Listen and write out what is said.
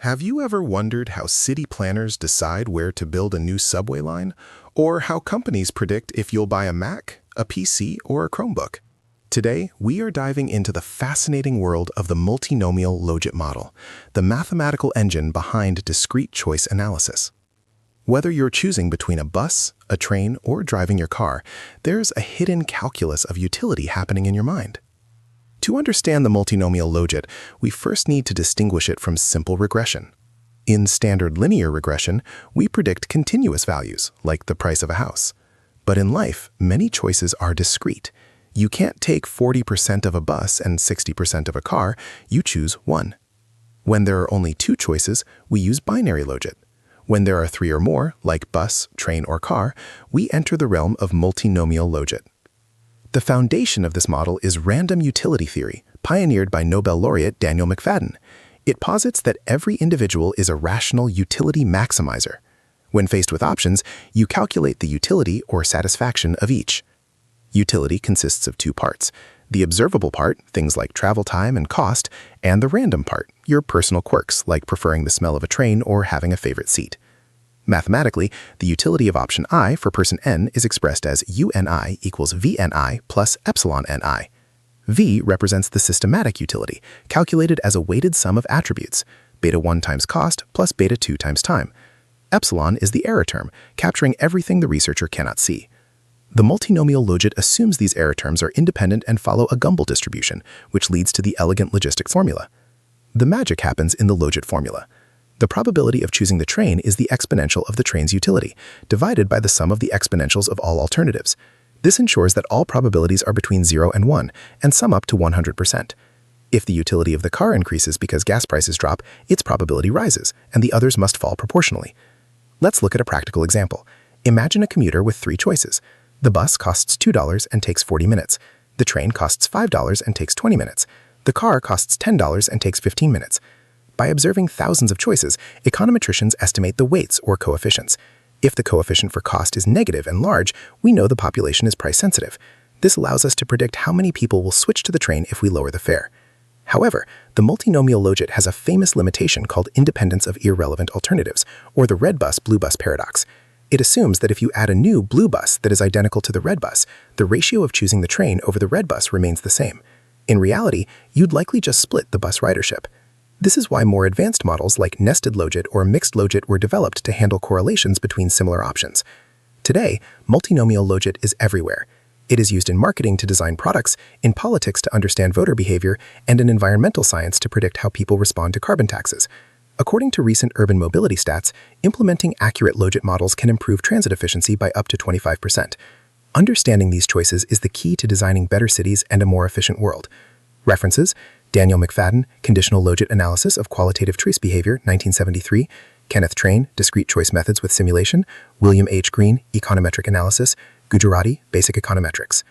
Have you ever wondered how city planners decide where to build a new subway line? Or how companies predict if you'll buy a Mac, a PC, or a Chromebook? Today, we are diving into the fascinating world of the Multinomial Logit Model, the mathematical engine behind discrete choice analysis. Whether you're choosing between a bus, a train, or driving your car, there's a hidden calculus of utility happening in your mind. To understand the multinomial logit, we first need to distinguish it from simple regression. In standard linear regression, we predict continuous values, like the price of a house. But in life, many choices are discrete. You can't take 40% of a bus and 60% of a car, you choose one. When there are only two choices, we use binary logit. When there are three or more, like bus, train, or car, we enter the realm of multinomial logit. The foundation of this model is random utility theory, pioneered by Nobel laureate Daniel McFadden. It posits that every individual is a rational utility maximizer. When faced with options, you calculate the utility or satisfaction of each. Utility consists of two parts: the observable part, things like travel time and cost, and the random part, your personal quirks, like preferring the smell of a train or having a favorite seat. Mathematically, the utility of option I for person n is expressed as UNI equals VNI plus epsilon NI. V represents the systematic utility, calculated as a weighted sum of attributes, beta 1 times cost plus beta 2 times time. Epsilon is the error term, capturing everything the researcher cannot see. The multinomial logit assumes these error terms are independent and follow a Gumbel distribution, which leads to the elegant logistic formula. The magic happens in the Logit Formula. The probability of choosing the train is the exponential of the train's utility, divided by the sum of the exponentials of all alternatives. This ensures that all probabilities are between 0 and 1, and sum up to 100%. If the utility of the car increases because gas prices drop, its probability rises, and the others must fall proportionally. Let's look at a practical example. Imagine a commuter with three choices. The bus costs $2 and takes 40 minutes. The train costs $5 and takes 20 minutes. The car costs $10 and takes 15 minutes. By observing thousands of choices, econometricians estimate the weights or coefficients. If the coefficient for cost is negative and large, we know the population is price sensitive. This allows us to predict how many people will switch to the train if we lower the fare. However, the multinomial logit has a famous limitation called independence of irrelevant alternatives, or the red bus blue bus paradox. It assumes that if you add a new blue bus that is identical to the red bus, the ratio of choosing the train over the red bus remains the same. In reality, you'd likely just split the bus ridership. This is why more advanced models like nested logit or mixed logit were developed to handle correlations between similar options. Today, multinomial logit is everywhere. It is used in marketing to design products, in politics to understand voter behavior, and in environmental science to predict how people respond to carbon taxes. According to recent urban mobility stats, implementing accurate logit models can improve transit efficiency by up to 25%. Understanding these choices is the key to designing better cities and a more efficient world. References: Daniel McFadden, Conditional Logit Analysis of Qualitative Choice Behavior, 1973, Kenneth Train, Discrete Choice Methods with Simulation, William H. Green, Econometric Analysis, Gujarati, Basic Econometrics.